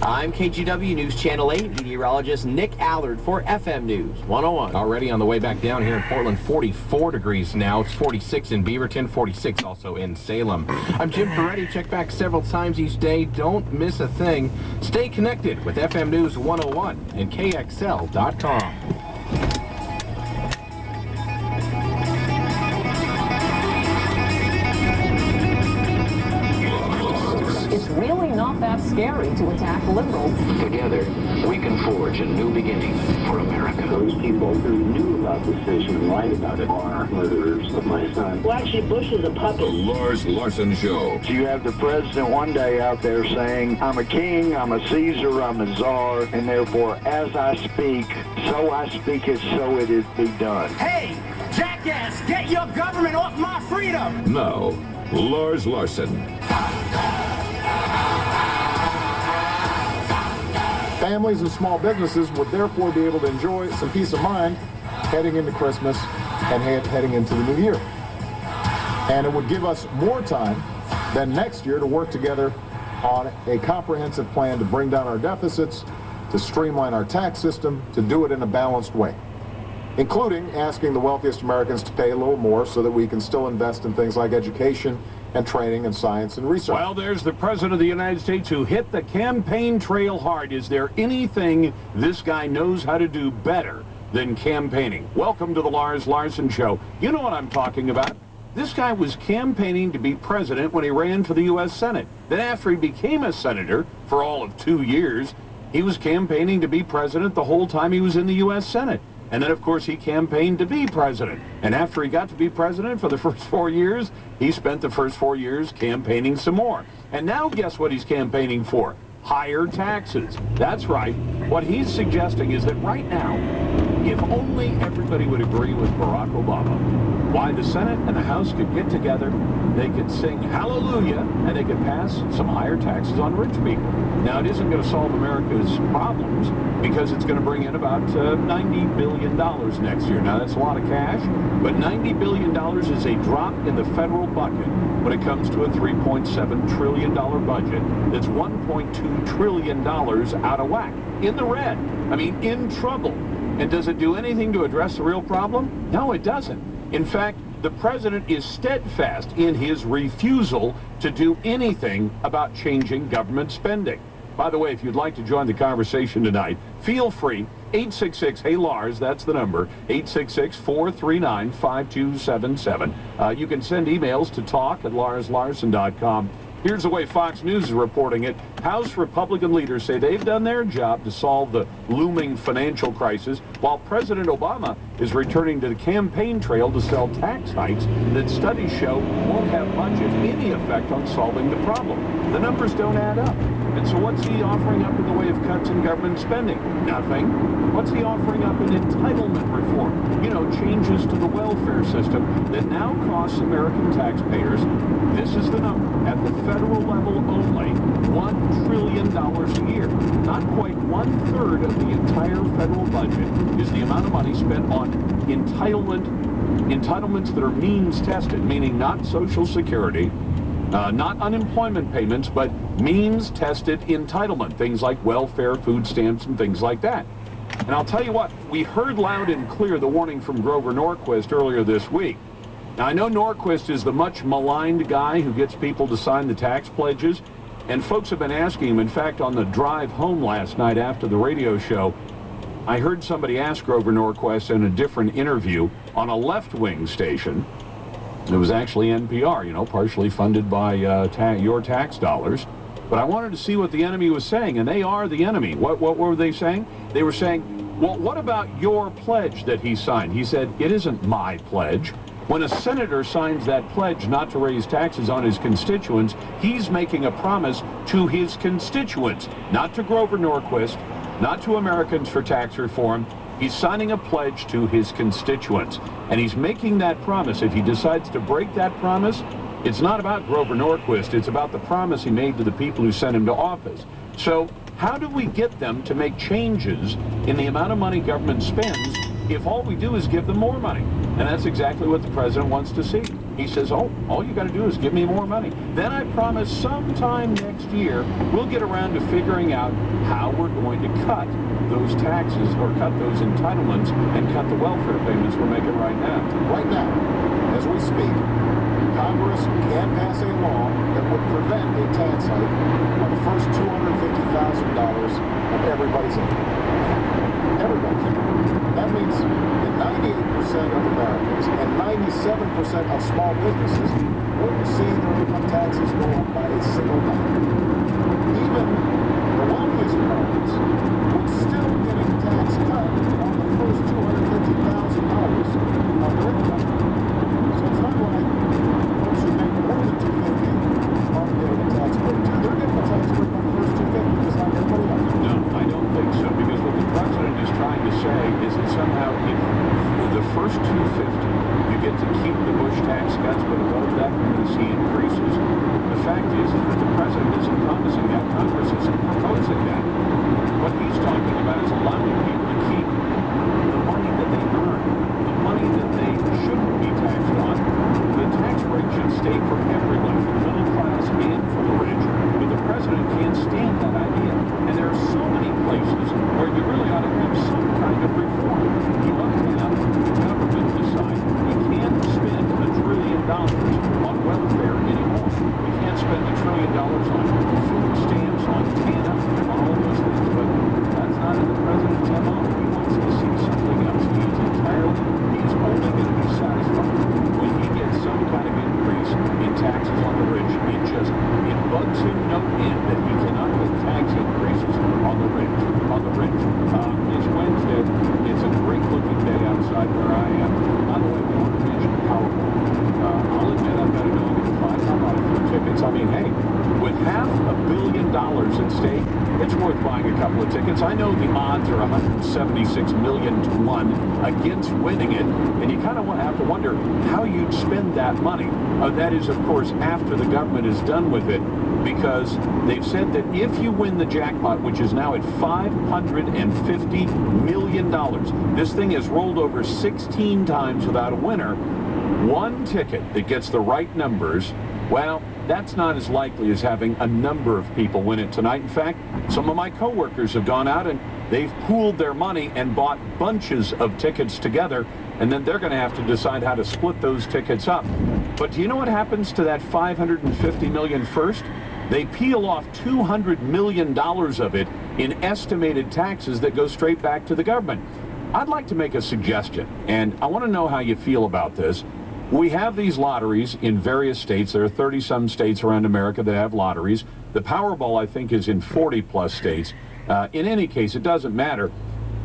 I'm KGW News Channel 8 meteorologist Nick Allard for FM News 101. Already on the way back down here in Portland, 44 degrees now. It's 46 in Beaverton, 46 also in Salem. I'm Jim Ferretti. Check back several times each day. Don't miss a thing. Stay connected with FM News 101 and KXL.com. It's really not that scary to attack liberals. Together, we can forge a new beginning for America. Those people who knew about this vision and lied about it are murderers of my son. Well, actually, Bush is a puppet. The Lars Larson Show. You have the president one day out there saying, I'm a king, I'm a Caesar, I'm a czar, and therefore, as I speak, so I speak it, so it is be done. Hey, jackass, get your government off my freedom! Now, Lars Larson. Families and small businesses would therefore be able to enjoy some peace of mind heading into Christmas and heading into the new year. And it would give us more time than next year to work together on a comprehensive plan to bring down our deficits, to streamline our tax system, to do it in a balanced way, including asking the wealthiest Americans to pay a little more so that we can still invest in things like education and training and science and research. Well, there's the President of the United States who hit the campaign trail hard. Is there anything this guy knows how to do better than campaigning? Welcome to the Lars Larson Show. You know what I'm talking about. This guy was campaigning to be president when he ran for the U.S. Senate. Then after he became a senator for all of 2 years, he was campaigning to be president the whole time he was in the U.S. Senate. And then, of course, he campaigned to be president. And after he got to be president for the first 4 years, he spent the first 4 years campaigning some more. And now guess what he's campaigning for? Higher taxes. That's right. What he's suggesting is that right now, if only everybody would agree with Barack Obama, why the Senate and the House could get together, they could sing hallelujah, and they could pass some higher taxes on rich people. Now, it isn't going to solve America's problems because it's going to bring in about $90 billion next year. Now, that's a lot of cash, but $90 billion is a drop in the federal bucket when it comes to a $3.7 trillion budget that's $1.2 trillion out of whack, in the red. I mean, in trouble. And does it do anything to address the real problem? No, it doesn't. In fact, the president is steadfast in his refusal to do anything about changing government spending. By the way, if you'd like to join the conversation tonight, feel free. 866-HEY-LARS, that's the number, 866-439-5277. You can send emails to talk@larslarson.com. Here's the way Fox News is reporting it. House Republican leaders say they've done their job to solve the looming financial crisis, while President Obama is returning to the campaign trail to sell tax hikes that studies show won't have much, if any, effect on solving the problem. The numbers don't add up. And so what's he offering up in the way of cuts in government spending? Nothing. What's he offering up in entitlement reform? You know, changes to the welfare system that now costs American taxpayers, this is the number, at the federal level only, $1 trillion a year. Not quite 1/3 of the entire federal budget is the amount of money spent on entitlements that are means tested, meaning not Social Security, not unemployment payments, but means-tested entitlement, things like welfare, food stamps, and things like that. And I'll tell you what, we heard loud and clear the warning from Grover Norquist earlier this week. Now, I know Norquist is the much maligned guy who gets people to sign the tax pledges, and folks have been asking him. In fact, on the drive home last night after the radio show, I heard somebody ask Grover Norquist in a different interview on a left-wing station. It was actually NPR, you know, partially funded by your tax dollars. But I wanted to see what the enemy was saying, and they are the enemy. What were they saying? They were saying, well, what about your pledge that he signed? He said, it isn't my pledge. When a senator signs that pledge not to raise taxes on his constituents, he's making a promise to his constituents, not to Grover Norquist, not to Americans for Tax Reform. He's signing a pledge to his constituents, and he's making that promise. If he decides to break that promise, it's not about Grover Norquist. It's about the promise he made to the people who sent him to office. So how do we get them to make changes in the amount of money government spends if all we do is give them more money? And that's exactly what the president wants to see. He says, oh, all you got to do is give me more money. Then I promise sometime next year, we'll get around to figuring out how we're going to cut those taxes or cut those entitlements and cut the welfare payments we're making right now. Right now, as we speak, Congress can pass a law that would prevent a tax hike on the first $250,000 of everybody's income. Everybody. That means that 98% of Americans and 97% of small businesses wouldn't see their income taxes go up by a single dime. Even the wealthiest Americans would still get a tax cut on the first $250,000 of their income. So it's not like folks who make more than $250 aren't getting a tax break too. They're getting a tax break on the first $250 just like everybody else. No, I don't think so, because what the president is trying to say is that somehow if the first $250, you get to keep the Bush tax cuts, but above that you're going to see increases. The fact is that the president isn't promising that. Congress isn't proposing that. What he's talking about is allowing people to keep the money that they earn, the money that they shouldn't be taxed on. The tax rate should stay for everyone, for the middle class and for the rich. But the president can't stand that idea. And there are so many places where you really ought to have some kind of reform. You ought to have the government decide we can't spend $1 trillion on welfare anymore. We can't spend $1 trillion on food stamps, on TANF, on all those things. But that's not in the president's MO. He wants to see something else. He's only going to be satisfied when he gets some kind of increase in taxes on the rich. It bugs him no end that he cannot get tax increases on the rich. It's Wednesday. It's a great looking day outside where I am. By the way, we want to mention Powerball. I'll admit I've got a dog in the fight. I bought a few tickets. I mean, hey, with $500 million at stake, it's worth buying a couple of tickets. I know the odds are 176 million to 1 against winning it, and you kind of have to wonder how you'd spend that money. That is, of course, after the government is done with it, because they've said that if you win the jackpot, which is now at $550 million, this thing has rolled over 16 times without a winner. One ticket that gets the right numbers, well, that's not as likely as having a number of people win it tonight. In fact, some of my coworkers have gone out and they've pooled their money and bought bunches of tickets together, and then they're going to have to decide how to split those tickets up. But do you know what happens to that $550 million first? They peel off $200 million of it in estimated taxes that go straight back to the government. I'd like to make a suggestion, and I want to know how you feel about this. We have these lotteries in various states. There are 30-some states around America that have lotteries. The Powerball, I think, is in 40-plus states. In any case, it doesn't matter.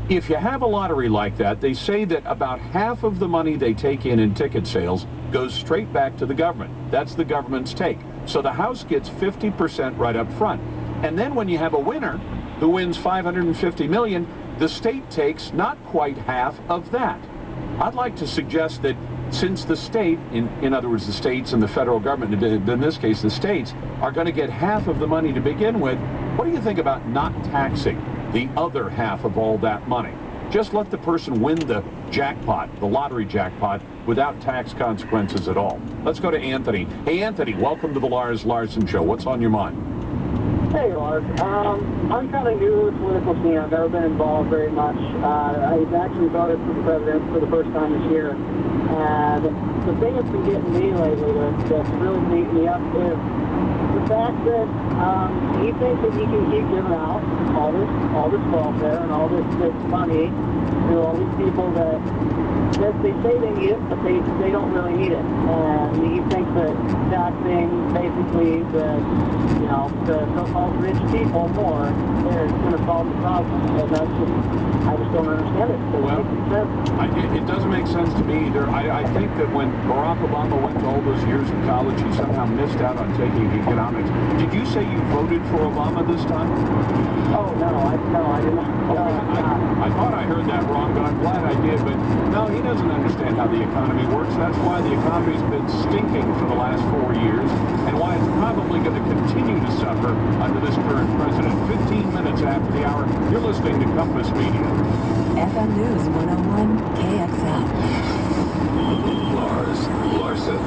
If you have a lottery like that, they say that about half of the money they take in ticket sales goes straight back to the government. That's the government's take. So the House gets 50% right up front. And then when you have a winner who wins $550 million, the state takes not quite half of that. I'd like to suggest that since the state, in other words, the states and the federal government, in this case the states, are going to get half of the money to begin with, what do you think about not taxing the other half of all that money? Just let the person win the jackpot, the lottery jackpot, without tax consequences at all. Let's go to Anthony. Hey, Anthony, welcome to the Lars Larson Show. What's on your mind? Hey, Lars. I'm kind of new to the political scene. I've never been involved very much. I actually voted for the president for the first time this year. And the thing that's been getting me lately that's really beating me up is the fact that he thinks that he can keep giving out all this welfare and all this money to all these people that they say they need it, but they don't really need it. And he thinks that taxing basically the so-called rich people more is going to solve the problem. And that's just, I just don't understand it. Well, it doesn't make sense to me either. I think that when Barack Obama went to all those years in college, he somehow missed out on taking economics. Did you say you voted for Obama this time? Oh, no, I didn't. I thought I heard that wrong, but I'm glad I did. But no, he doesn't understand how the economy works. That's why the economy's been stinking for the last 4 years, and why it's probably going to continue to suffer under this current president. 15 minutes after the hour, you're listening to Compass Media. FM News 101 KXL. Lars Larson.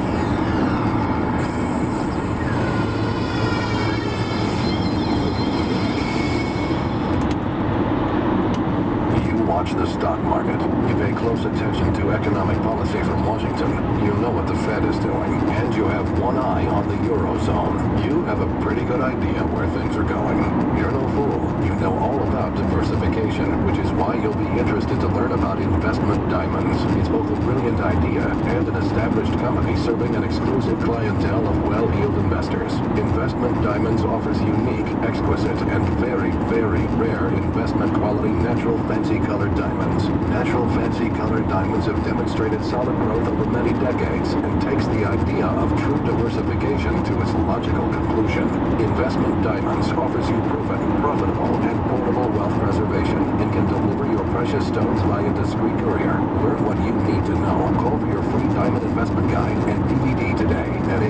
watch the stock market, you pay close attention to economic policy from Washington, you know what the Fed is doing, and you have one eye on the Eurozone, you have a pretty good idea where things are going. You're no fool. You know all about diversification, which is why you'll be interested to learn about Investment Diamonds. It's both a brilliant idea and an established company serving an exclusive clientele of well-heeled investors. Investment Diamonds offers unique, exquisite, and very, very rare investment quality natural fancy colored diamonds. Natural fancy colored diamonds have demonstrated solid growth over many decades and takes the idea of true diversification to its logical conclusion. Investment Diamonds offers you proven, profitable, and portable wealth preservation and can deliver your precious stones via discreet courier. Learn what you need to know. Call for your free diamond investment guide and DVD today at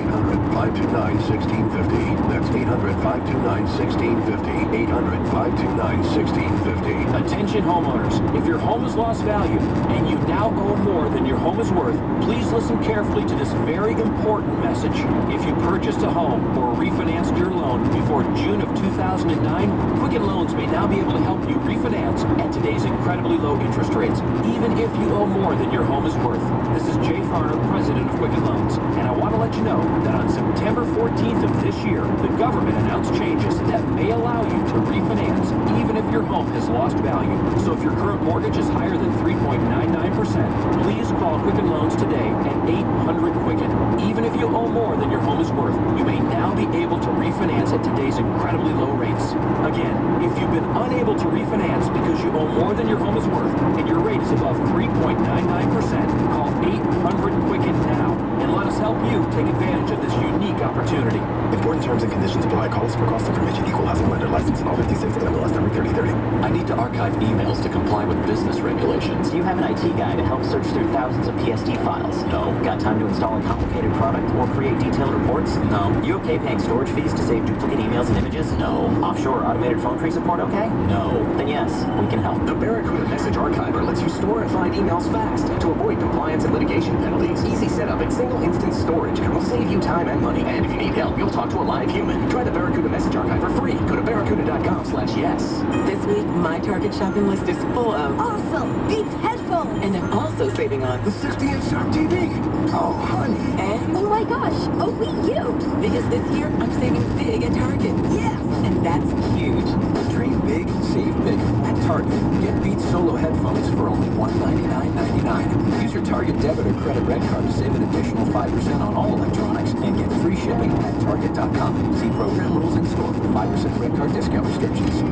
800-529-1650. That's 800-529-1650. 800-529-1650. Attention homeowners, if your home has lost value and you now owe more than your home is worth, please listen carefully to this very important message. If you purchased a home or refinanced your loan before June of 2009, Quicken Loans may now be able to help you refinance at today's incredibly low interest rates, even if you owe more than your home is worth. This is Jay Farner, president of Quicken Loans, and I want to let you know that on September 14th of this year, the government announced changes that may allow you to refinance even if your home has lost value. So if your current mortgage is higher than 3.99%, please call Quicken Loans today at 800-QUICKEN. Even if you owe more than your home is worth, you may now be able to refinance at today's incredibly low rates. Again, if you've been unable to refinance because you owe more than your home is worth and your rate is above 3.99%, call 800-QUICKEN now and let us help you take advantage of this unique opportunity. Important terms and conditions apply. Call us for cost information. Equal housing lender license in all 50 states. MLS number 3030. I need to archive emails to comply with business regulations. Do you have an IT guy to help search through thousands of PSD files? No. Got time to install a complicated product or create detailed reports? No. You okay paying storage fees to save duplicate emails and images? No. Offshore automated phone tree support okay? No. Then yes, we can help. The Barracuda Message Archiver lets you store and find emails fast to avoid compliance and litigation penalties. Easy setup and single instance storage will save you time and money. And if you need help, you'll talk to a live human. Try the Barracuda Message Archive for free. Go to barracuda.com/yes. This week, my Target shopping list is full of awesome Beats headphones. And I'm also saving on the 60-inch Sharp TV. Oh, honey. And oh my gosh, a Wii U. Because this year, I'm saving big at Target. Yes. And that's huge. Dream big, save big. At Target, get Beats Solo headphones for only $199.99. Use your Target debit or credit red card to save an additional 5% on all electronics and get free shipping at Target.com. See program rules in store for 5% red card discount restrictions.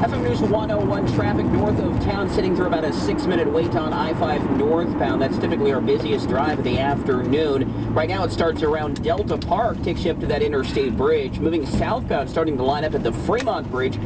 FM News 101 traffic north of town sitting through about a 6-minute wait on I-5 northbound. That's typically our busiest drive of the afternoon. Right now it starts around Delta Park, takes you up to that interstate bridge. Moving southbound, starting to line up at the Fremont Bridge.